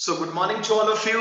So, good morning to all of you.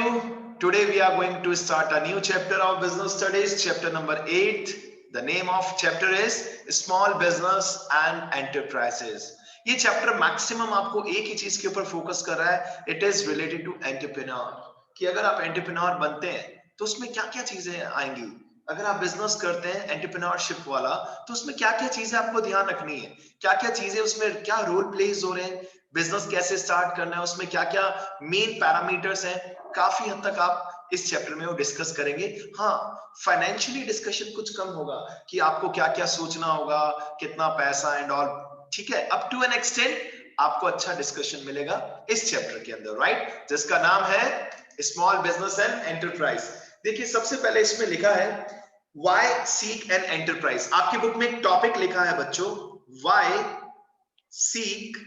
Today, we are going to start a new chapter of business studies, chapter number 8. The name of chapter is Small Business and Enterprises. ये chapter maximum आपको एक ही चीज के ऊपर focus कर रहा है. It is related to entrepreneur कि अगर आप एंटरप्रेन्योर बनते हैं तो उसमें क्या क्या चीजें आएंगी. अगर आप बिजनेस करते हैं एंटरप्रेन्योरशिप वाला तो उसमें क्या क्या चीजें आपको ध्यान रखनी है, क्या क्या चीजें उसमें क्या रोल प्लेज हो रहे हैं, बिजनेस कैसे स्टार्ट करना है, उसमें क्या क्या मेन पैरामीटर्स हैं. काफी हद तक आप इस चैप्टर में वो डिस्कस करेंगे. हाँ, फाइनेंशियली डिस्कशन कुछ कम होगा कि आपको क्या क्या सोचना होगा, कितना पैसा एंड ऑल. ठीक है, अप टू एन एक्सटेंट आपको अच्छा डिस्कशन मिलेगा इस चैप्टर के अंदर, राइट, जिसका नाम है स्मॉल बिजनेस एंड एंटरप्राइज. देखिए, सबसे पहले इसमें लिखा है व्हाई सीक एन एंटरप्राइज. आपकी बुक में एक टॉपिक लिखा है बच्चों, व्हाई सीक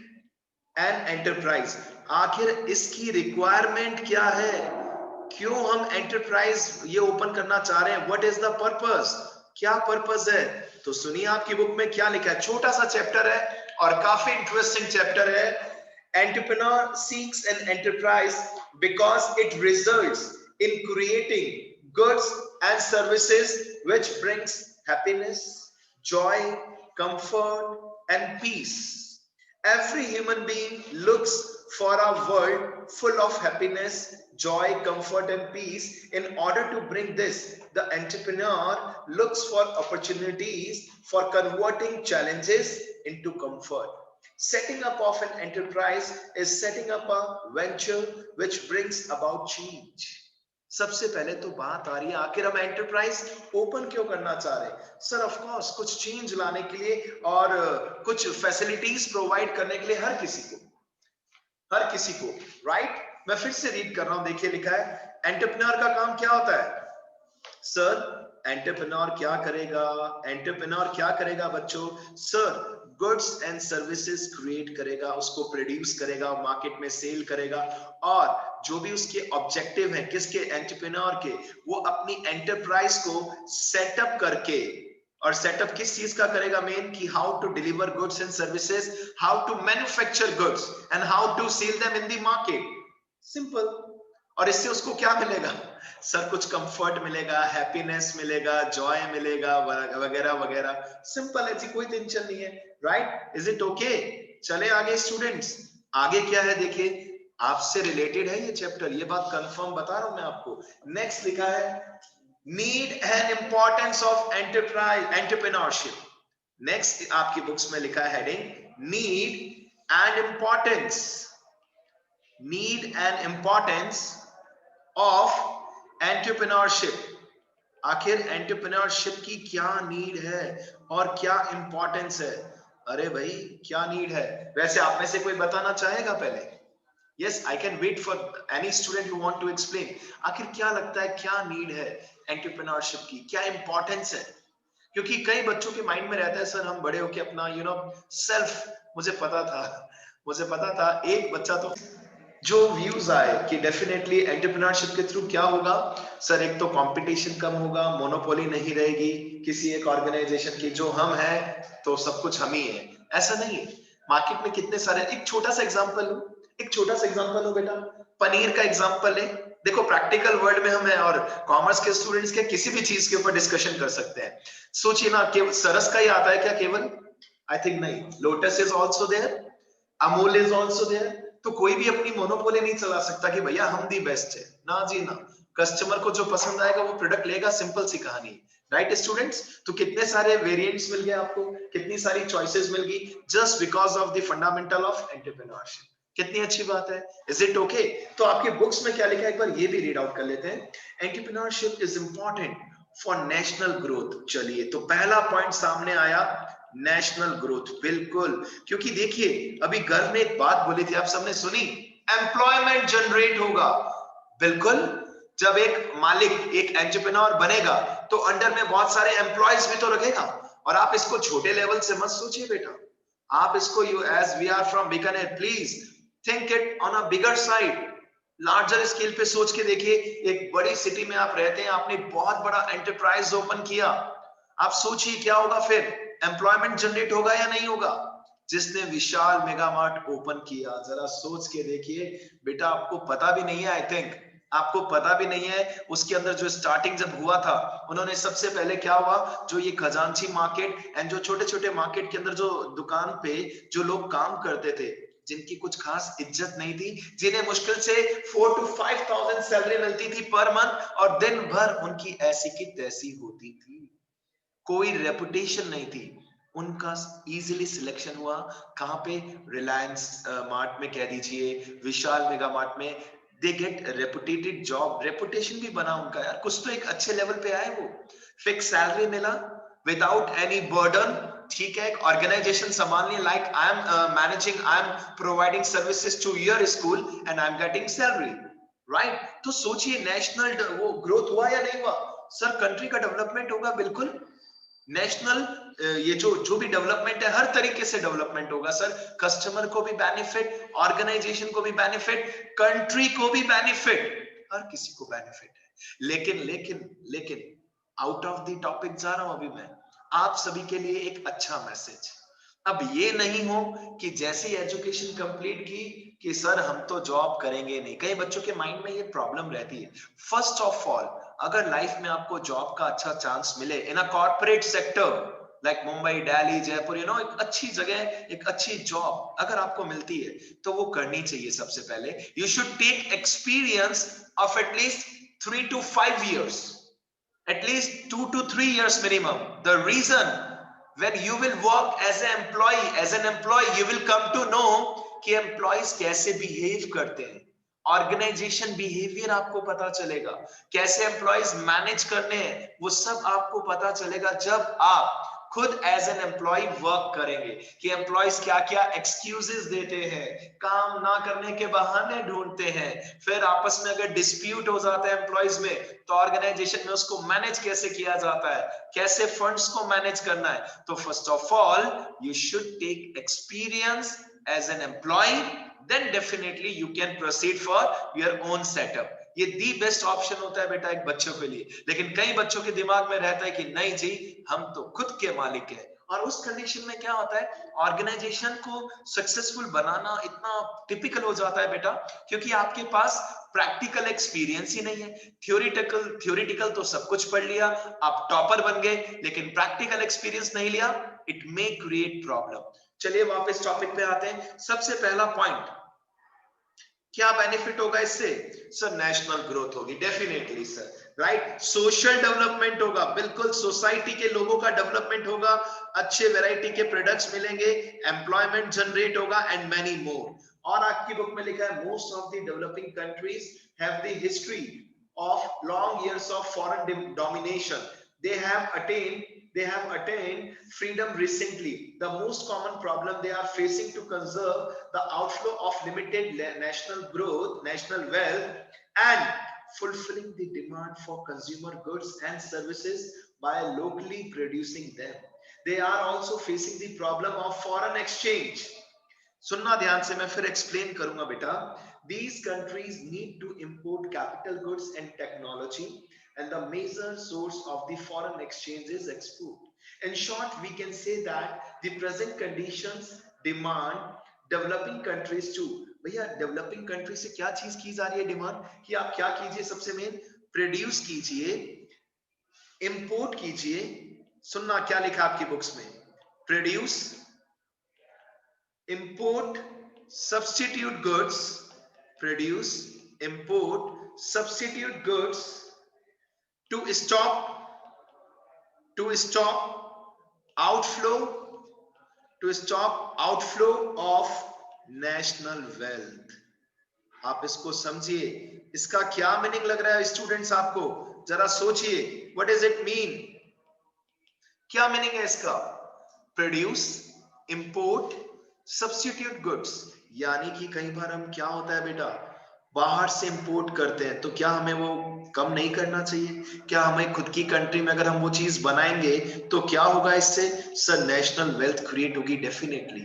एन एंटरप्राइज. आखिर इसकी रिक्वायरमेंट क्या है, क्यों हम एंटरप्राइज ये ओपन करना चाह रहे हैं, व्हाट इज द पर्पस, क्या पर्पस है. तो सुनिए आपकी बुक में क्या लिखा है. छोटा सा चैप्टर है और काफी इंटरेस्टिंग चैप्टर है. Entrepreneur seeks an enterprise because it results in creating goods and services which brings happiness, joy, comfort and peace. Every human being looks for a world full of happiness, joy, comfort and peace. In order to bring this, the entrepreneur looks for opportunities for converting challenges into comfort. Setting up of an enterprise is setting up a venture which brings about change. सबसे पहले तो बात आ रही है, आखिर हम enterprise open क्यों करना चाह रहे हैं. सर ऑफ कोर्स कुछ चेंज लाने के लिए और कुछ फैसिलिटीज प्रोवाइड करने के लिए हर किसी को, राइट. मैं फिर से रीड कर रहा हूं, देखिए लिखा है एंटरप्रेन्योर का काम क्या होता है. सर एंटरप्रेन्योर क्या करेगा, एंटरप्रेन्योर क्या करेगा बच्चों. Sir goods and services create करेगा, उसको प्रोड्यूस करेगा, मार्केट में सेल करेगा, और जो भी उसके ऑब्जेक्टिव हैं किसके, एंटरप्रेन्योर के, वो अपनी एंटरप्राइज को सेटअप करके, और सेटअप किस चीज का करेगा मेन, कि how to deliver goods and services, how to manufacture goods and how to sell them in the market. Simple. और इससे उसको क्या मिलेगा. सर कुछ कंफर्ट मिलेगा, हैप्पीनेस मिलेगा, जॉय मिलेगा, वगैरह वगैरह. सिंपल है जी, कोई टेंशन नहीं है, राइट. Is it okay. चले आगे स्टूडेंट्स. आगे क्या है देखिए, आपसे रिलेटेड है ये चैप्टर, ये बात कंफर्म बता रहा हूं मैं आपको. नेक्स्ट लिखा है need and importance of entrepreneurship. Next आपकी बुक्स में लिखा है heading need and importance of entrepreneurship. आखिर एंटरप्रेन्योरशिप की क्या नीड है और क्या इंपॉर्टेंस है. अरे भाई क्या नीड है, वैसे आप में से कोई बताना चाहेगा पहले. Yes, I can wait for any student who want to explain. आखिर क्या लगता है, क्या नीड है एंटरप्रेन्योरशिप की, क्या इंपॉर्टेंस है. क्योंकि कई बच्चों के माइंड में रहता है सर हम बड़े होके अपना सेल्फ, मुझे पता था एक बच्चा तो जो व्यूज आए कि डेफिनेटली एंटरप्रेन्योरशिप के थ्रू क्या होगा. सर एक तो कंपटीशन कम होगा, मोनोपोली नहीं रहेगी किसी एक ऑर्गेनाइजेशन की, जो हम हैं तो सब कुछ हम ही है. ऐसा नहीं है. मार्केट में कितने सारे, एक छोटा सा एग्जांपल लो बेटा, पनीर का एग्जांपल ले. देखो प्रैक्टिकल वर्ल्ड में हम हैं और कॉमर्स के स्टूडेंट्स के किसी भी चीज के ऊपर डिस्कशन कर सकते हैं. सोचिए ना, केवल सरस का ही आता है क्या केवल, आई थिंक नहीं. Lotus is also there, Amul is also there. तो कोई भी अपनी मोनोपोली नहीं चला सकता कि भैया हम दी बेस्ट है, ना जी ना. कस्टमर को जो पसंद आएगा वो प्रोडक्ट लेगा, सिंपल सी कहानी, राइट स्टूडेंट्स. तो कितने सारे वेरिएंट्स मिल गए आपको, कितनी सारी चॉइसेस मिल गई, just because of the fundamental of entrepreneurship. कितनी अच्छी बात है. Is it okay. तो आपकी बुक्स में क्या लिखा है एक बार ये भी रीड आउट कर लेते हैं. Entrepreneurship is important for national growth. चलिए, तो पहला पॉइंट सामने आया, नेशनल ग्रोथ. बिल्कुल, क्योंकि देखिए अभी गर्व ने एक बात बोली थी, आप सबने सुनी, एम्प्लॉयमेंट जनरेट होगा. बिल्कुल, जब एक मालिक एक एंटरप्रेन्योर बनेगा तो अंडर में बहुत सारे एम्प्लॉयज भी तो रखेगा. और आप इसको छोटे लेवल से मत सोचिए बेटा, आप इसको as we are from Bikaner, please think it on a bigger side, larger scale पे सोच के देखिए. एक बड़ी सिटी में आप रहते हैं, आपने बहुत बड़ा एंटरप्राइज ओपन किया, आप सोचिए क्या होगा फिर, एम्प्लॉयमेंट जनरेट होगा या नहीं होगा. जिसने विशाल मेगा मार्ट ओपन किया, जरा सोच के देखिए बेटा, आपको पता भी नहीं है, आई थिंक आपको पता भी नहीं है उसके अंदर जो स्टार्टिंग जब हुआ था, उन्होंने सबसे पहले क्या हुआ, जो ये खजांची मार्केट एंड जो छोटे छोटे मार्केट के अंदर जो दुकान पे जो लोग काम करते थे, जिनकी कुछ खास इज्जत नहीं थी, जिन्हें मुश्किल से 4 to 5,000 सैलरी मिलती थी पर मंथ, और दिन भर उनकी ऐसी की तैसी होती थी, कोई रेपुटेशन नहीं थी, उनका इजीली सिलेक्शन हुआ। कहां पे? रिलायंस मार्ट में कह दीजिए, विशाल मेगा मार्ट में। They get reputed job, reputation भी बना उनका, यार कुछ तो एक अच्छे लेवल पे आए वो, फिक्स सैलरी मिला विदाउट एनी बर्डन, ठीक है, एक ऑर्गेनाइजेशन संभालनी, like I am managing, I am providing services to your school and I am getting salary, right? तो सोचिए नेशनल वो ग्रोथ हुआ या नहीं हुआ? सर कंट्री का डेवलपमेंट होगा, बिल्कुल नेशनल, ये जो जो भी डेवलपमेंट है हर तरीके से डेवलपमेंट होगा सर, कस्टमर को भी बेनिफिट, ऑर्गेनाइजेशन को भी बेनिफिट, कंट्री को भी बेनिफिट, हर किसी को बेनिफिट है। लेकिन लेकिन लेकिन आउट ऑफ द टॉपिक जा रहा हूं अभी मैं, आप सभी के लिए एक अच्छा मैसेज। अब ये नहीं हो कि जैसे ही एजुकेशन कंप्लीट की कि सर हम तो जॉब करेंगे नहीं, कई बच्चों के माइंड में ये प्रॉब्लम रहती है। फर्स्ट ऑफ ऑल, अगर लाइफ में आपको जॉब का अच्छा चांस मिले in a corporate sector like Mumbai, Delhi, Jaipur, एक अच्छी जगह, एक अच्छी जॉब अगर आपको मिलती है तो वो करनी चाहिए। सबसे पहले you should take experience of at least 3 to 5 years, at least 2 to 3 years minimum. The reason, when you will work as an employee you will come to know कि employees कैसे behave करते हैं, ऑर्गेनाइजेशन बिहेवियर आपको पता चलेगा, कैसे employees manage करने हैं वो सब आपको पता चलेगा जब आप खुद एज एन एम्प्लॉय वर्क करेंगे कि एम्प्लॉइज क्या क्या एक्सक्यूजेस देते हैं, काम ना करने के बहाने ढूंढते हैं, फिर आपस में अगर डिस्प्यूट हो जाता है एम्प्लॉइज में तो ऑर्गेनाइजेशन में उसको मैनेज कैसे किया जाता है, कैसे फंड्स को मैनेज करना है। तो first of all you should take experience as an employee, then definitely you can proceed for your own setup. ये दी बेस्ट ऑप्शन होता है बेटा एक बच्चों के लिए। लेकिन कई बच्चों के दिमाग में रहता है कि नहीं जी हम तो खुद के मालिक हैं, और उस कंडीशन में क्या होता है, ऑर्गेनाइजेशन को सक्सेसफुल बनाना इतना टिपिकल हो जाता है बेटा, क्योंकि आपके पास प्रैक्टिकल एक्सपीरियंस ही नहीं है। थ्योरेटिकल तो सब कुछ पढ़ लिया, आप टॉपर बन गए, लेकिन प्रैक्टिकल एक्सपीरियंस नहीं लिया, इट मे क्रिएट प्रॉब्लम। चलिए वापस टॉपिक पे आते हैं। सबसे पहला पॉइंट, क्या बेनिफिट होगा इससे? सर नेशनल ग्रोथ होगी, definitely sir, right. Social development होगा, बिल्कुल सोसाइटी के लोगों का डेवलपमेंट होगा, अच्छे वैरायटी के प्रोडक्ट्स मिलेंगे, एम्प्लॉयमेंट जनरेट होगा एंड मेनी मोर। और आपकी बुक में लिखा है most of the developing countries have the history of long years of foreign domination. They have attained freedom recently. The most common problem they are facing to conserve the outflow of limited national growth, national wealth, and fulfilling the demand for consumer goods and services by locally producing them. They are also facing the problem of foreign exchange. सुनना ध्यान से, मैं फिर explain करूंगा बेटा। These countries need to import capital goods and technology, and the major source of the foreign exchange is export. In short, we can say that the present conditions demand developing countries too. भैया developing country से क्या चीज की जा रही है demand, कि आप क्या कीजिए, सबसे मेन प्रोड्यूस कीजिए, इंपोर्ट कीजिए। सुनना क्या लिखा आपकी बुक्स में, produce, import, substitute goods, produce, import, substitute goods to stop outflow of national wealth. आप इसको समझिए, इसका क्या मीनिंग लग रहा है स्टूडेंट्स आपको, जरा सोचिए, व्हाट डज इट मीन, क्या मीनिंग है इसका? प्रोड्यूस, इंपोर्ट, सब्स्टिट्यूट गुड्स, यानी कि कई बार हम क्या होता है बेटा, बाहर से इंपोर्ट करते हैं, तो क्या हमें वो कम नहीं करना चाहिए? क्या हमें खुद की कंट्री में अगर हम वो चीज बनाएंगे तो क्या होगा इससे? सर नेशनल वेल्थ क्रिएट होगी, डेफिनेटली,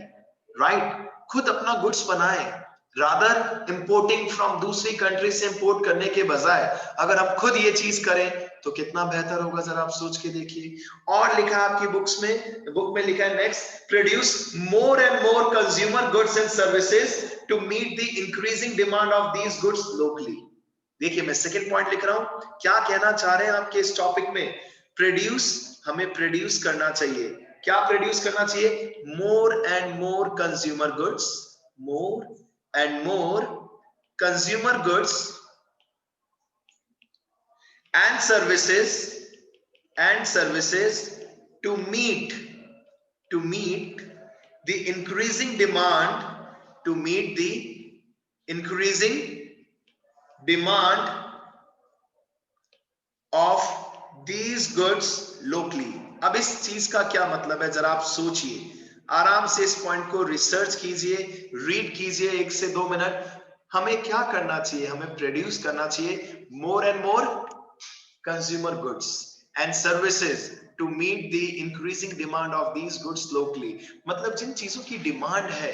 राइट। खुद अपना गुड्स बनाए, रादर इंपोर्टिंग फ्रॉम दूसरी कंट्री से इंपोर्ट करने के बजाय अगर हम खुद ये चीज करें तो कितना बेहतर होगा, जरा आप सोच के देखिए। और लिखा है आपकी बुक में लिखा है next, produce more and more consumer goods and services to meet the increasing demand of these goods locally. देखिए मैं सेकंड पॉइंट लिख रहा हूं, क्या कहना चाह रहे हैं आपके इस टॉपिक में, प्रोड्यूस, हमें प्रोड्यूस करना चाहिए, क्या प्रोड्यूस करना चाहिए, more and more consumer goods, more and more consumer goods and services to meet the increasing demand, to meet the increasing demand of these goods locally। अब इस चीज का क्या मतलब है, जरा आप सोचिए, आराम से इस पॉइंट को रिसर्च कीजिए, रीड कीजिए 1 से 2 मिनट। हमें क्या करना चाहिए, हमें प्रोड्यूस करना चाहिए more and more consumer goods and services to meet the increasing demand of these goods locally. मतलब जिन चीजों की डिमांड है,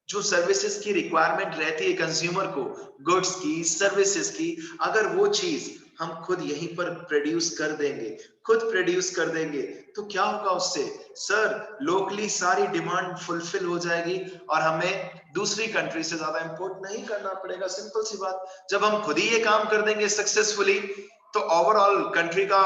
जो सर्विसेज की रिक्वायरमेंट रहती है कंज्यूमर को, गुड्स की, सर्विसेज की, अगर वो चीज हम खुद यहीं पर प्रोड्यूस कर देंगे, खुद प्रोड्यूस कर देंगे, तो क्या होगा उससे, सर लोकली सारी डिमांड फुलफिल हो जाएगी और हमें दूसरी कंट्री से ज्यादा इंपोर्ट नहीं करना पड़ेगा। सिंपल सी बात, जब हम खुद ही ये काम कर देंगे सक्सेसफुली तो ओवरऑल कंट्री का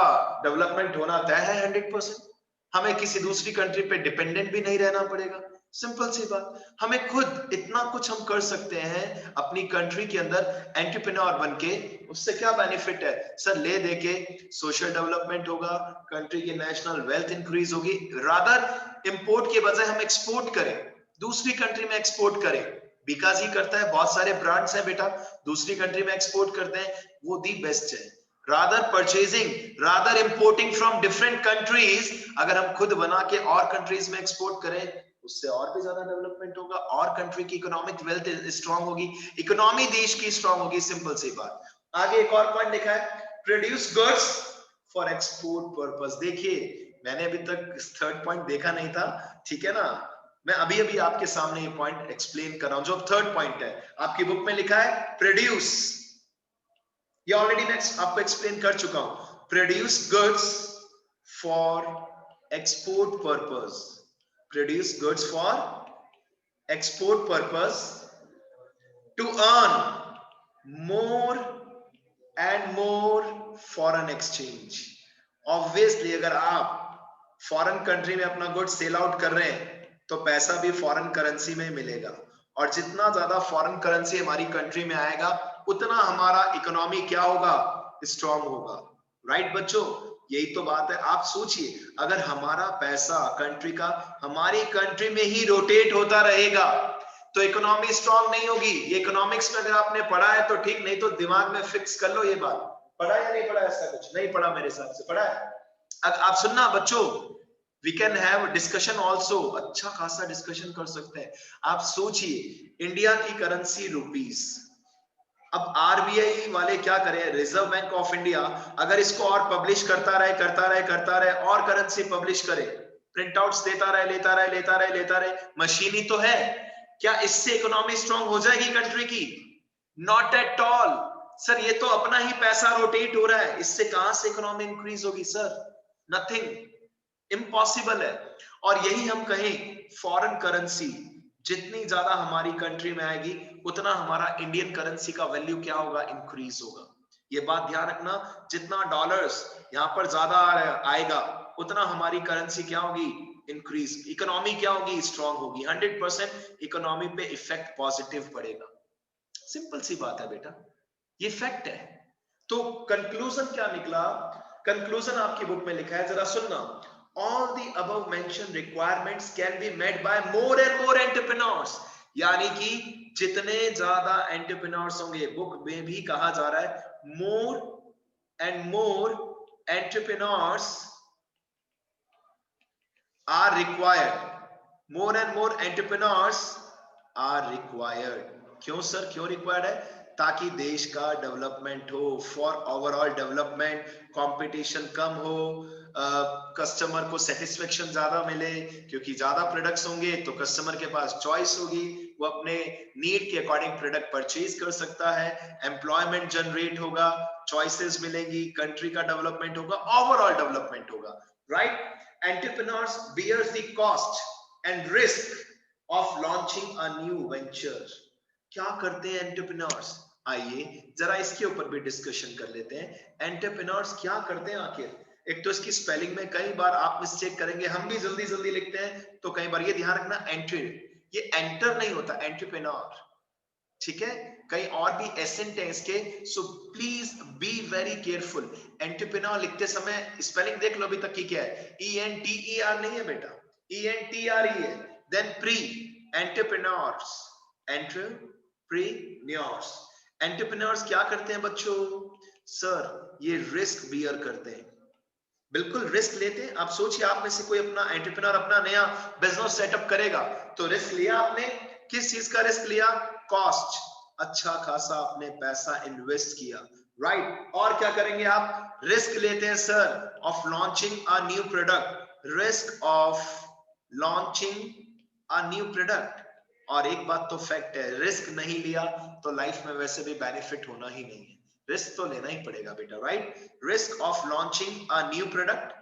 डेवलपमेंट होना तय है 100%। हमें किसी दूसरी कंट्री पे डिपेंडेंट भी नहीं रहना पड़ेगा। सिंपल सी बात, हमें खुद इतना कुछ हम कर सकते हैं अपनी कंट्री के अंदर एंटरप्रेन्योर बनके। उससे क्या बेनिफिट है सर, ले दे के सोशल डेवलपमेंट होगा, कंट्री की नेशनल वेल्थ इंक्रीज होगी। रादर इंपोर्ट के बजाय हम एक्सपोर्ट करें, दूसरी कंट्री में एक्सपोर्ट करें। बिकाज ही करता है, बहुत सारे ब्रांड्स हैं बेटा दूसरी कंट्री में एक्सपोर्ट करते हैं, वो दी बेस्ट है। Rather purchasing, rather importing from different countries, अगर हम खुद बना के और कंट्रीज में एक्सपोर्ट करें उससे और भी ज्यादा डेवलपमेंट होगा और कंट्री की इकोनॉमिक वेल्थ स्ट्रांग होगी, इकोनॉमी देश की स्ट्रांग होगी। सिंपल सी बात। आगे एक और पॉइंट लिखा है, produce goods for export purpose. देखिए मैंने अभी तक थर्ड पॉइंट देखा नहीं था, ठीक है ना, मैं अभी अभी आपके सामने ये पॉइंट एक्सप्लेन कर रहा हूं। जो थर्ड पॉइंट है आपकी बुक में लिखा है प्रोड्यूस, ये ऑलरेडी मैं आपको एक्सप्लेन कर चुका हूं, produce goods for export purpose, produce goods for export purpose to earn more and more foreign exchange। Obviously अगर आप फॉरेन कंट्री में अपना गुड सेल आउट कर रहे हैं तो पैसा भी फॉरेन करेंसी में मिलेगा, और जितना ज्यादा फॉरेन करेंसी हमारी कंट्री में आएगा उतना हमारा इकोनॉमी क्या होगा, स्ट्रांग होगा। राइट बच्चों, यही तो बात है। आप सोचिए अगर हमारा पैसा कंट्री का हमारी कंट्री में ही रोटेट होता रहेगा तो इकोनॉमी स्ट्रांग नहीं होगी। ये इकोनॉमिक्स में अगर आपने पढ़ा है तो ठीक, नहीं तो दिमाग में फिक्स कर लो ये बात। पढ़ा या नहीं पढ़ा, ऐसा कुछ नहीं पढ़ा मेरे हिसाब से, पढ़ा है। आप सुनना बच्चों, we can have discussion also, अच्छा खासा डिस्कशन कर सकते हैं। आप सोचिए इंडिया की करेंसी रुपीस, अब आरबीआई वाले क्या करें, रिजर्व बैंक ऑफ इंडिया, अगर इसको और पब्लिश करता रहे और करेंसी पब्लिश करे, प्रिंट आउट्स देता रहे, मशीन ही तो है, क्या इससे इकोनॉमी स्ट्रांग हो जाएगी कंट्री की? नॉट एट ऑल सर, ये तो अपना ही पैसा रोटेट हो रहा है, इससे कहां से इकोनॉमी इंक्रीज होगी सर? नथिंग, इम्पॉसिबल है। और यही हम कहें फॉरेन करेंसी जितनी ज्यादा हमारी कंट्री में आएगी उतना हमारा इंडियन करेंसी का वैल्यू क्या होगा, इंक्रीज होगा। ये बात ध्यान रखना, जितना डॉलर्स यहाँ पर ज्यादा आएगा उतना हमारी करेंसी क्या होगी, इंक्रीज, इकोनॉमी क्या होगी, स्ट्रांग होगी। 100% इकोनॉमी पे इफेक्ट पॉजिटिव पड़ेगा। सिंपल सी बात है बेटा, ये फैक्ट है। तो कंक्लूजन क्या निकला, कंक्लूजन आपकी बुक में लिखा है, जरा सुनना, all the above mentioned requirements can be met by more and more entrepreneurs। यानी कि जितने ज्यादा एंटरप्रेन्योर्स होंगे, बुक में भी कहा जा रहा है more and more entrepreneurs are required, more and more entrepreneurs are required। क्यों सर, क्यों रिक्वायर्ड है? ताकि देश का डेवलपमेंट हो, फॉर ओवरऑल डेवलपमेंट, कंपटीशन कम हो, कस्टमर को सेटिस्फेक्शन ज्यादा मिले, क्योंकि ज्यादा प्रोडक्ट्स होंगे तो कस्टमर के पास चॉइस होगी, वो अपने नीड के अकॉर्डिंग प्रोडक्ट परचेज कर सकता है, एम्प्लॉयमेंट जनरेट होगा, चॉइसेस मिलेंगी, कंट्री का डेवलपमेंट होगा, ओवरऑल डेवलपमेंट होगा, right. Entrepreneurs bears the cost and risk of launching a new venture. क्या करते हैं एंटरप्रेन्योर्स? आइए जरा इसके ऊपर भी डिस्कशन कर लेते हैं। एंटरप्रेन्योर्स क्या करते हैं आखिर? एक तो इसकी स्पेलिंग में कई बार आप मिस्टेक करेंगे, हम भी जल्दी जल्दी लिखते हैं, तो कई बार ये ध्यान रखना, एंटर, ये एंटर नहीं होता, एंटरप्रेन्योर, ठीक है। कई और भी एसेंट है इसके, so please be very careful. Entrepreneur लिखते समय स्पेलिंग देख लो अभी तक की क्या है, ENTER नहीं है बेटा, ENTRE है। Then pre, entrepreneurs, entrepreneurs, entrepreneurs क्या करते हैं बच्चों? सर ये रिस्क बियर करते हैं, बिल्कुल रिस्क लेते हैं। आप सोचिए, आप में से कोई अपना एंटरप्रेन्योर अपना नया बिजनेस सेटअप करेगा, तो रिस्क लिया आपने, किस चीज का रिस्क लिया? कॉस्ट, अच्छा खासा आपने पैसा इन्वेस्ट किया, राइट। और क्या करेंगे आप? रिस्क लेते हैं sir of launching a new product, risk of launching a new product. और एक बात तो फैक्ट है, रिस्क नहीं लिया तो लाइफ में वैसे भी बेनिफिट होना ही नहीं है, रिस्क तो लेना ही पड़ेगा बेटा, right. Risk of launching a new product,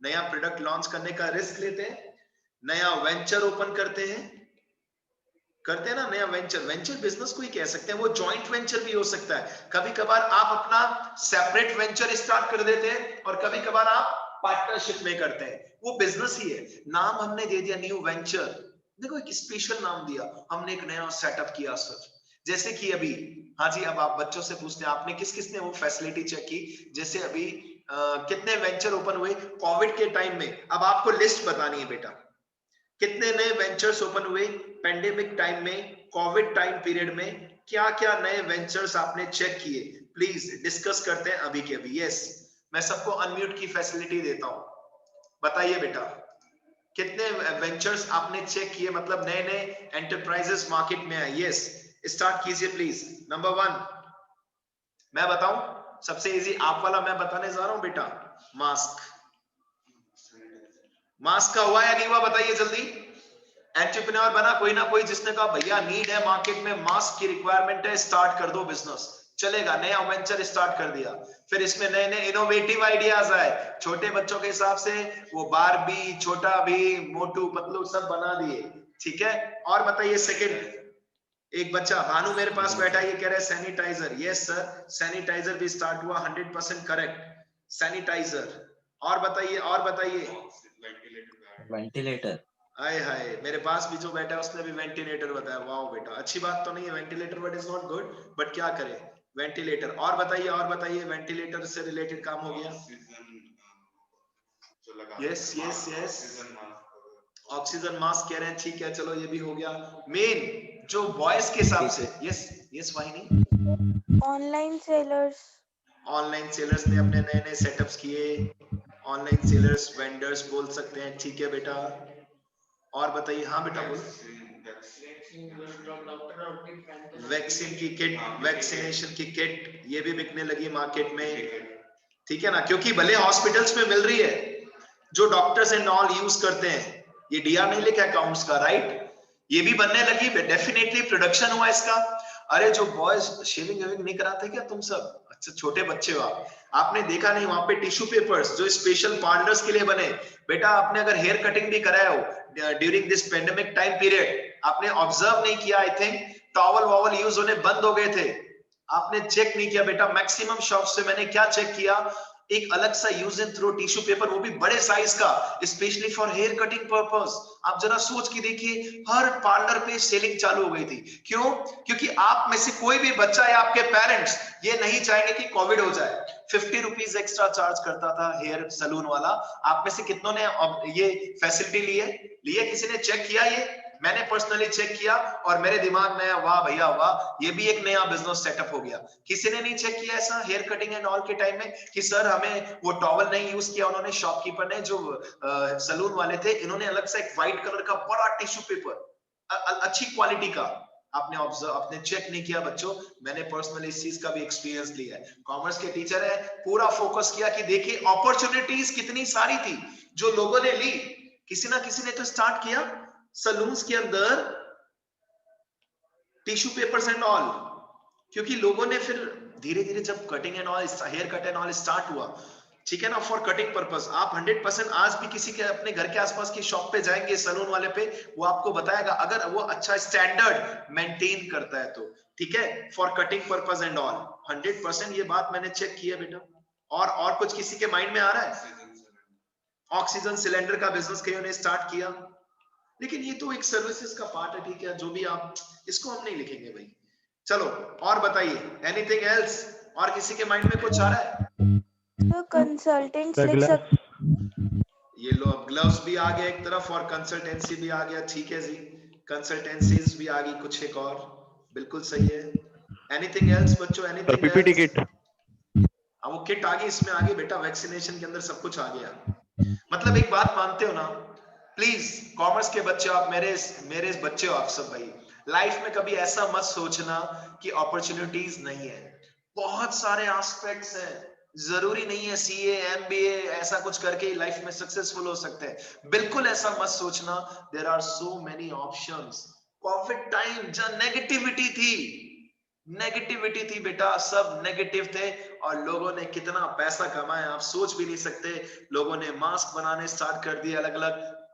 नया प्रोडक्ट लॉन्च करने का रिस्क लेते हैं। नया वेंचर ओपन करते हैं ना, नया वेंचर, वेंचर बिजनेस को ही कह सकते हैं, वो जॉइंट वेंचर भी हो सकता है। कभी कभार आप अपना सेपरेट वेंचर स्टार्ट कर देते हैं और कभी कभार आप पार्टनरशिप में करते हैं, वो बिजनेस ही है। नाम हमने दे दिया न्यू वेंचर, देखो एक स्पेशल नाम दिया, हमने एक नया सेटअप किया सर। जैसे कि अभी, हाँ जी, अब आप बच्चों से पूछते हैं आपने किस किसने वो फैसिलिटी चेक की, जैसे अभी कितने वेंचर ओपन हुए कोविड के टाइम में, अब आपको लिस्ट बतानी है बेटा, कितने नए वेंचर्स ओपन हुए पेंडेमिक टाइम में, कोविड टाइम पीरियड में, क्या क्या नए वेंचर्स आपने चेक किए, प्लीज डिस्कस करते हैं अभी के अभी। यस, मैं सबको अनम्यूट की फैसिलिटी देता हूं, बताइए बेटा कितने वेंचर्स आपने चेक किए, मतलब नए नए एंटरप्राइजेस मार्केट में आए। यस, स्टार्ट कीजिए प्लीज। नंबर 1 मैं बताऊं, सबसे इजी आप वाला मैं बताने जा रहा हूं बेटा, मास्क। मास्क का हुआ या नहीं हुआ बताइए जल्दी। एंटरप्रेन्योर बना कोई ना कोई जिसने कहा भैया नीड है मार्केट में, मास्क की रिक्वायरमेंट है, स्टार्ट कर दो बिजनेस, चलेगा, नया वेंचर स्टार्ट कर दिया। फिर इसमें नए नए इनोवेटिव आइडियाज आए, छोटे बच्चों के हिसाब से वो बारबी, छोटा भी, मोटू पतलू सब बना दिए, ठीक है। और बताइए सेकंड, एक बच्चा भानु मेरे पास बैठा, ये कह रहा है सैनिटाइजर। यस सर, सैनिटाइजर भी स्टार्ट हुआ, 100% करेक्ट, सैनिटाइजर। और बताइए, और बताइए। वेंटिलेटर। हाय हाय, मेरे पास भी जो बैठा है उसने भी वेंटिलेटर बताया, वाह बेटा, अच्छी बात तो नहीं है ventilator, but is not good, but क्या करें, वेंटिलेटर। और बताइए, और बताइए, वेंटिलेटर से रिलेटेड काम हो गया। Yes yes yes, oxygen mask कह रहे हैं, ठीक है, चलो ये भी हो गया। मेन जो बॉयज के हिसाब से, यस यस वाहिनी, ऑनलाइन सेलर्स। ऑनलाइन सेलर्स ने अपने नए नए सेटअप्स किए, ऑनलाइन सेलर्स वेंडर्स बोल सकते हैं, ठीक है बेटा। और बताइए, हाँ बेटा बोल। वैक्सीन की किट, वैक्सीनेशन की किट, ये भी बिकने लगी मार्केट में, ठीक है ना, क्योंकि भले हॉस्पिटल्स में मिल रही है, जो डॉक्टर्स एंड ऑल यूज करते हैं, ये डीआर नहीं लिखा अकाउंट्स का, राइट, ये भी बनने लगी, डेफिनेटली प्रोडक्शन हुआ इसका। अरे जो बॉयज शेविंग वेविंग नहीं कराते क्या तुम सब, अच्छा छोटे बच्चे हो आप, आपने देखा नहीं वहां पे टिश्यू पेपर्स जो स्पेशल पार्लर्स के लिए बने, बेटा आपने अगर हेयर कटिंग भी कराया हो during this pandemic time period, आपने ऑब्जर्व नहीं किया, I think towel vowel use होने बंद हो गए थे, आपने चेक नहीं किया बेटा। मैक्सिमम शॉप से मैंने क्या चेक किया, एक अलग सा use and throw tissue paper, वो भी बड़े साइज का, specially for hair cutting purpose. आप जरा सोच के देखिए, हर पार्लर पे सेलिंग चालू हो गई थी, क्यों? क्योंकि आप में से कोई भी बच्चा या आपके पेरेंट्स ये नहीं चाहेंगे कि कोविड हो जाए। 50 रुपीज एक्स्ट्रा चार्ज करता था हेयर सलून वाला, आप में से कितनों ने ये फैसिलिटी लिए किसी ने चेक किया? ये मैंने पर्सनली चेक किया और मेरे दिमाग में आया, वाह भैया वाह, ये भी एक नया बिजनेस सेटअप हो गया। किसी ने नहीं चेक किया ऐसा हेयर कटिंग एंड ऑल के टाइम में कि सर हमें वो टॉवल नहीं यूज किया, उन्होंने शॉपकीपर ने, जो सलून वाले थे, इन्होंने अलग से एक व्हाइट कलर का बड़ा टिश्यू पेपर अच्छी क्वालिटी का, आपने ऑब्जर्व, आपने चेक नहीं किया बच्चों, मैंने पर्सनली इस चीज का भी एक्सपीरियंस लिया है, कॉमर्स के टीचर है, पूरा फोकस किया कि देखिए अपॉर्चुनिटीज कितनी सारी थी जो लोगों ने ली, किसी ना किसी ने तो स्टार्ट किया सलून्स के अंदर टिश्यू पेपर्स एंड ऑल, क्योंकि लोगों ने फिर धीरे धीरे जब cutting and all, hair cut and all start हुआ, ठीक है ना, फॉर कटिंग पर्पस, आप 100% आज भी किसी के अपने घर के आसपास की शॉप पे जाएंगे सैलून वाले पे, वो आपको बताएगा अगर वो अच्छा स्टैंडर्ड मेंटेन करता है तो, ठीक है, for cutting purpose and all, 100% ये बात मैंने चेक किया बेटा। और कुछ किसी के माइंड में आ रहा है? ऑक्सीजन सिलेंडर का बिजनेस कईयों ने स्टार्ट किया, लेकिन ये तो एक सर्विसेज का पार्ट है, ठीक है, जो भी आप, इसको हम नहीं लिखेंगे भाई। चलो और बताइए, एनीथिंग एल्स, और किसी के माइंड में कुछ आ रहा है? तो कंसल्टेंट्स लिख सकते, ये लो, अब ग्लव्स भी आ गया एक तरफ और कंसल्टेंसी भी आ गया, ठीक है जी, कंसल्टेंसीज भी आ गई कुछ एक और, बिल्कुल सही है। एनीथिंग एल्स बच्चों, एनीथिंग पीपीटी एल्स? किट। अब वो किट आ गई, इसमें आ गई बेटा, वैक्सीनेशन के अंदर सब कुछ आ गया। मतलब एक बात मानते हो ना, प्लीज कॉमर्स के बच्चे, आप मेरे बच्चे हो आप सब भाई, लाइफ में कभी ऐसा मत सोचना कि अपॉर्चुनिटीज नहीं है, बहुत सारे एस्पेक्ट्स हैं, जरूरी नहीं है सीए एमबीए ऐसा कुछ करके ही लाइफ में सक्सेसफुल हो सकते हैं, बिल्कुल ऐसा मत सोचना। There are so many options. COVID time जहां नेगेटिविटी थी बेटा, सब नेगेटिव थे, और लोगों ने कितना पैसा कमाया आप सोच भी नहीं सकते। लोगों ने मास्क बनाने स्टार्ट कर दिए, अलग अलग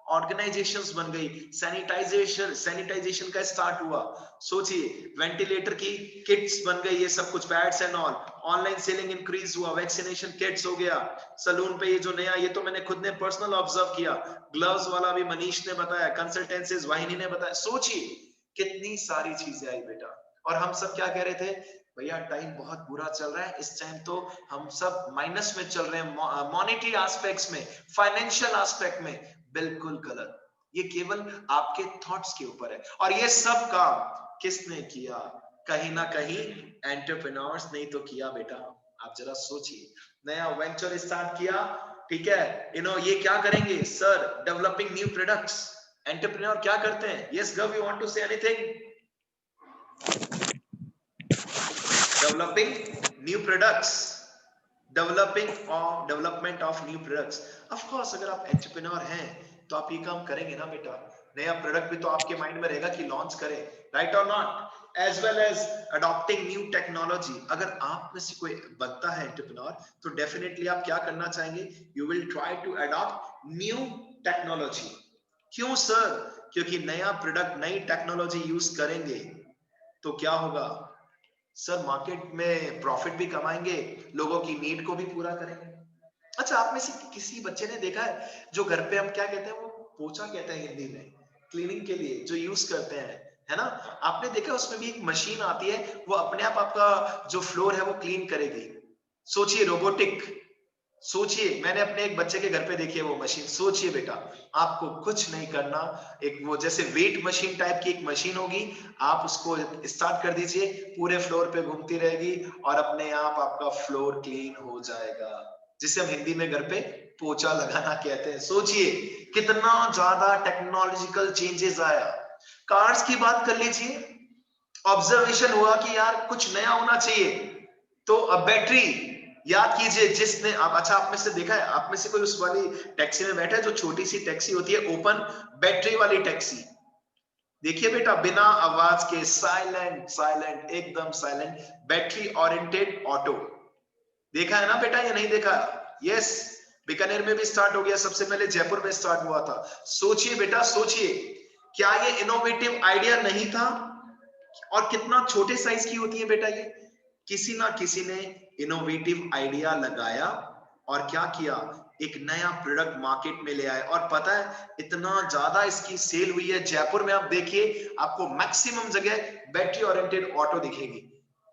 ऑर्गेनाइजेशंस बन गई, सैनिटाइजेशन का स्टार्ट हुआ, सोचिए, वेंटिलेटर की किट्स बन गई, ये सब कुछ pads and all, online selling increase हुआ, वैक्सीनेशन किट्स हो गया, सलून पे ये जो नया, ये तो मैंने खुद ने पर्सनल ऑब्जर्व किया, ग्लव्स वाला भी मनीष ने बताया, कंसल्टेंसीज वाहिनी ने बताया, सोचिए कितनी सारी चीजें आई बेटा। और हम सब क्या कह रहे थे, भैया टाइम बहुत बुरा चल रहा है इस टाइम, तो हम सब माइनस में चल रहे हैं मॉनेटरी एस्पेक्ट्स में, फाइनेंशियल एस्पेक्ट में, बिल्कुल गलत। ये केवल आपके थॉट्स के ऊपर है, और ये सब काम किसने किया? कहीं ना कहीं एंटरप्रेन्योर्स ने तो किया बेटा। आप जरा सोचिए, नया वेंचर स्टार्ट किया, ठीक है, ये क्या करेंगे sir? Developing new products. Entrepreneur क्या करते हैं? यस गव, you want to say anything? Developing new products, development of new products. Of course, अगर आप एंटरप्रेन्योर हैं तो आप ये काम करेंगे ना बेटा, नया प्रोडक्ट भी तो आपके माइंड में रहेगा कि लॉन्च करें, राइट और not? As well as adopting new technology. अगर आप में से कोई बनता है एंटरप्रेन्योर, तो डेफिनेटली आप क्या करना चाहेंगे? You will try to adopt new technology. क्यों सर? क्योंकि नया प्रोडक्ट, नई टेक्नोलॉजी यूज करेंगे तो क्या होगा सर? मार्केट में प्रॉफिट भी कमाएंगे, लोगों की नीड को भी पूरा करेंगे। अच्छा, आप में से किसी बच्चे ने देखा है जो घर पे हम क्या कहते हैं, वो पोछा कहते हैं हिंदी में, क्लीनिंग के लिए जो यूज करते हैं, है ना? आपने देखा उसमें भी एक मशीन आती है, वो अपने आप आपका जो फ्लोर है वो क्लीन करेगी। सोचिए, रोबोटिक। सोचिए, मैंने अपने एक बच्चे के घर पे देखी है वो मशीन। सोचिए बेटा, आपको कुछ नहीं करना, एक वो जैसे वेट मशीन टाइप की एक मशीन होगी, आप उसको स्टार्ट कर दीजिए, पूरे फ्लोर पे घूमती रहेगी और अपने आप आपका फ्लोर क्लीन हो जाएगा, जिसे हम हिंदी में घर पे पोछा लगाना कहते हैं। सोचिए कितना ज्यादा टेक्नोलॉजिकल चेंजेस आया। कार्स की बात कर लीजिए, ऑब्जर्वेशन हुआ कि यार कुछ नया होना चाहिए, तो अब बैटरी, याद कीजिए, जिसने आप, अच्छा आप में से देखा है, आप में से कोई उस वाली टैक्सी में बैठा है जो छोटी सी टैक्सी होती है, ओपन बैटरी वाली टैक्सी? देखिए बेटा, बिना आवाज के, साइलेंट साइलेंट, एकदम साइलेंट, बैटरी ओरिएंटेड ऑटो। देखा है ना बेटा, ये नहीं देखा? यस, बीकानेर में भी स्टार्ट हो गया, सबसे पहले जयपुर में स्टार्ट हुआ था। सोचिए बेटा, सोचिए, क्या ये इनोवेटिव आइडिया नहीं था? और कितना छोटे साइज की होती है बेटा ये। किसी ना किसी ने इनोवेटिव आइडिया लगाया और क्या किया, एक नया प्रोडक्ट मार्केट में ले आए, और पता है इतना ज्यादा इसकी सेल हुई है। जयपुर में आप देखिए, आपको मैक्सिमम जगह बैटरी ओरिएंटेड ऑटो दिखेगी।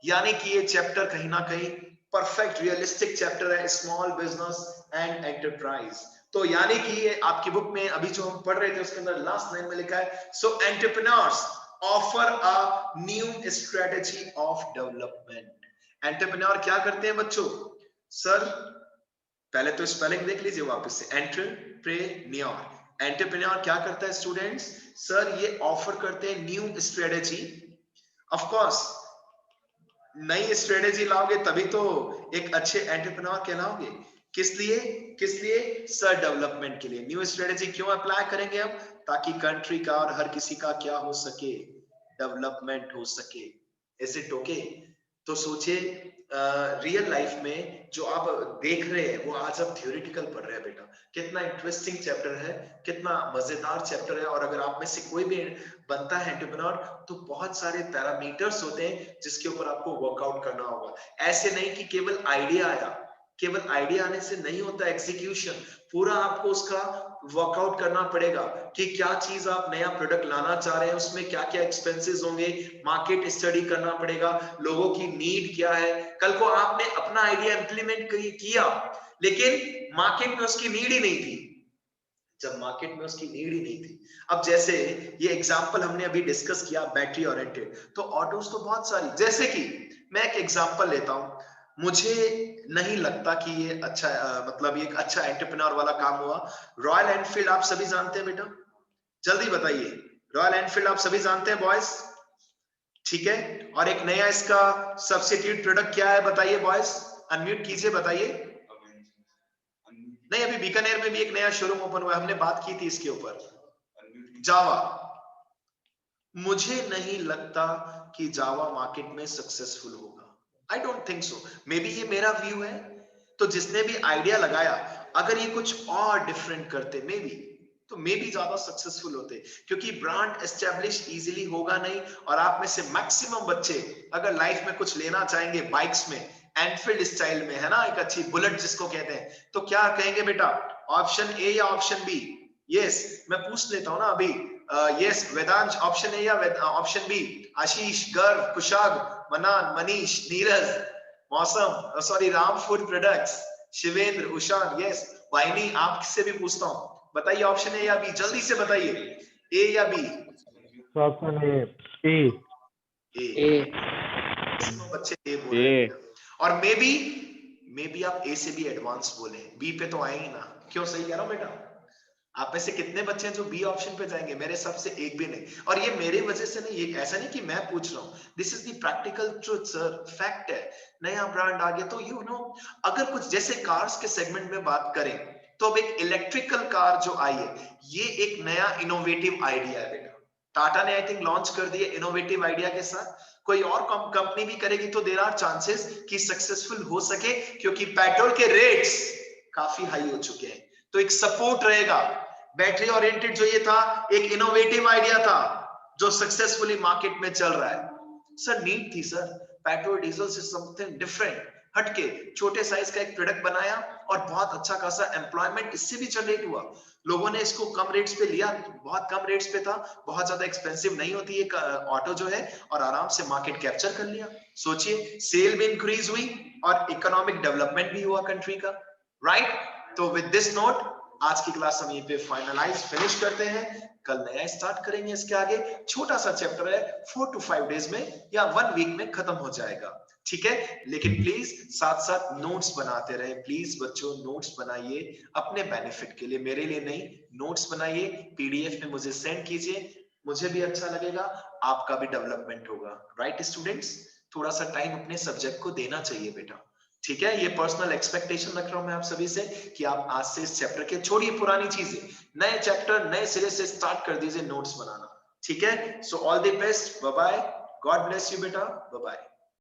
यानी कि ये चैप्टर कहीं ना कहीं परफेक्ट रियलिस्टिक चैप्टर है, स्मॉल बिजनेस एंड एंटरप्राइज। तो यानी कि ये आपकी बुक में अभी जो हम पढ़ रहे थे उसके अंदर लास्ट लाइन में लिखा है, so entrepreneurs offer a new strategy of development. Entrepreneur क्या करते हैं बच्चों? सर पहले तो स्पेलिंग देख लीजिए वापस से, एंटरप्रेन्योर। एंटरप्रेन्योर क्या करता है स्टूडेंट्स? सर ये ऑफर करते हैं न्यू स्ट्रेटेजी। ऑफ कोर्स नई स्ट्रेटेजी लाओगे तभी तो एक अच्छे एंटरप्रेन्योर कहलाओगे। किस लिए? किस लिए सर? डेवलपमेंट के लिए। न्यू स्ट्रेटेजी क्यों अप्लाई करेंगे हम? ताकि कंट्री का और हर किसी का क्या हो सके, डेवलपमेंट हो सके। Is it okay? तो सोचिए रियल लाइफ में जो आप देख रहे हैं वो आज आप थ्योरेटिकल पढ़ रहे हैं बेटा। कितना इंटरेस्टिंग चैप्टर है, कितना मजेदार चैप्टर है। और अगर आप में से कोई भी बनता है एंटरप्रेन्योर तो बहुत सारे पैरामीटर्स होते हैं जिसके ऊपर आपको वर्कआउट करना होगा। ऐसे नहीं कि केवल आइडिया आया, केवल आइडिया आने से नहीं होता एग्जीक्यूशन, पूरा आपको उसका वर्कआउट करना पड़ेगा कि क्या चीज आप नया प्रोडक्ट लाना चाह रहे हैं, उसमें क्या क्या एक्सपेंसेस होंगे, मार्केट स्टडी करना पड़ेगा, लोगों की नीड क्या है। कल को आपने अपना आइडिया इंप्लीमेंट किया लेकिन मार्केट में उसकी नीड ही नहीं थी, जब मार्केट में उसकी नीड ही नहीं थी। अब जैसे ये एग्जांपल हमने अभी डिस्कस किया बैटरी ओरिएंटेड, तो ऑटोज तो बहुत सारी, जैसे कि मैं एक एग्जांपल लेता हूं, मुझे नहीं लगता कि ये अच्छा मतलब ये एक अच्छा एंटरप्रेन्योर वाला काम हुआ। रॉयल एनफील्ड आप सभी जानते हैं बेटा, जल्दी बताइए। रॉयल एनफील्ड आप सभी जानते हैं बॉयज, ठीक है। और एक नया इसका सब्स्टिट्यूट प्रोडक्ट क्या है बताइए बॉयज, अनम्यूट कीजिए बताइए। नहीं, अभी बीकानेर में भी एक नया शोरूम ओपन हुआ है, हमने बात की थी इसके ऊपर, जावा। मुझे नहीं लगता कि जावा मार्केट में सक्सेसफुल होगा, I don't think so. May be ये मेरा व्यू है। तो जिसने भी आइडिया लगाया, अगर ये कुछ और डिफरेंट करते मे बी, तो मे बी ज्यादा सक्सेसफुल होते, क्योंकि ब्रांड एस्टेब्लिश इजीली होगा नहीं। और आप में से मैक्सिमम बच्चे अगर लाइफ में कुछ लेना चाहेंगे बाइक्स में, एनफील्ड स्टाइल में, है ना, एक अच्छी बुलेट जिसको कहते हैं, तो क्या कहेंगे बेटा, ऑप्शन ए या ऑप्शन बी? यस, मैं पूछ लेता हूं ना अभी। यस वेदांश, ऑप्शन ए या ऑप्शन बी? आशीष, गर्व, कुशाग, मनान, Manish, Neeraj, Mausam, sorry Ram food products, Shivendra, Ushan, yes. Vahini, आपसे भी पूछता हूँ, बताइए ऑप्शन ए या बी, जल्दी से बताइए, ए या बी? Option A. ए। बच्चे ए बोल रहे हैं, और मे बी आप ए से भी एडवांस बोले, बी पे तो आए ही ना। क्यों, सही कह रहा हूं बेटा? आप में से कितने बच्चे हैं जो बी ऑप्शन पे जाएंगे? मेरे सबसे एक भी नहीं। और ये मेरे वजह से नहीं, ये ऐसा नहीं कि मैं पूछ रहा हूँ, this is the practical truth sir, fact है। नया ब्रांड आ गया तो यू नो, अगर कुछ जैसे कार्स के सेगमेंट में बात करें, तो अब एक इलेक्ट्रिकल कार जो आई है, ये एक नया इनोवेटिव आइडिया है बेटा। टाटा ने आई थिंक लॉन्च कर दिया इनोवेटिव आइडिया के साथ, कोई और कंपनी भी करेगी तो देयर आर चांसेस कि सक्सेसफुल हो सके, क्योंकि पेट्रोल के रेट्स काफी हाई हो चुके हैं, तो एक सपोर्ट रहेगा। बैटरी ओरिएंटेड जो ये था, एक इनोवेटिव आइडिया था जो सक्सेसफुली मार्केट में चल रहा है। सर नीड थी सर, पेट्रोल डीजल से समथिंग डिफरेंट, हटके, छोटे साइज का एक प्रोडक्ट बनाया और बहुत अच्छा खासा एम्प्लॉयमेंट इससे भी जनरेट हुआ। लोगों ने इसको कम रेट्स पे लिया, बहुत कम रेट्स पे था, बहुत ज्यादा एक्सपेंसिव नहीं होती एक ऑटो जो है, और आराम से मार्केट कैप्चर कर लिया। सोचिए, सेल भी इंक्रीज हुई और इकोनॉमिक डेवलपमेंट भी हुआ कंट्री का, राइट? तो विद दिस नोट आज की क्लास हम यहीं पे फिनिश करते हैं। कल नया स्टार्ट करेंगे, इसके आगे छोटा सा चैप्टर है, 4 to 5 डेज में या 1 वीक में खत्म हो जाएगा, ठीक है। लेकिन प्लीज साथ साथ नोट्स बनाते रहे, प्लीज बच्चों नोट्स बनाइए अपने बेनिफिट के लिए, मेरे लिए नहीं। नोट्स बनाइए, पीडीएफ में मुझे सेंड कीजिए, मुझे भी अच्छा लगेगा, आपका भी डेवलपमेंट होगा, राइट स्टूडेंट्स? थोड़ा सा टाइम अपने सब्जेक्ट को देना चाहिए बेटा, ठीक है। ये पर्सनल एक्सपेक्टेशन रख रहा हूं मैं आप सभी से कि आप आज से इस चैप्टर के, छोड़िए पुरानी चीजें, नए चैप्टर नए सिरे से स्टार्ट कर दीजिए नोट्स बनाना, ठीक है। So all the best, bye bye, God bless you बेटा, बाय बाय।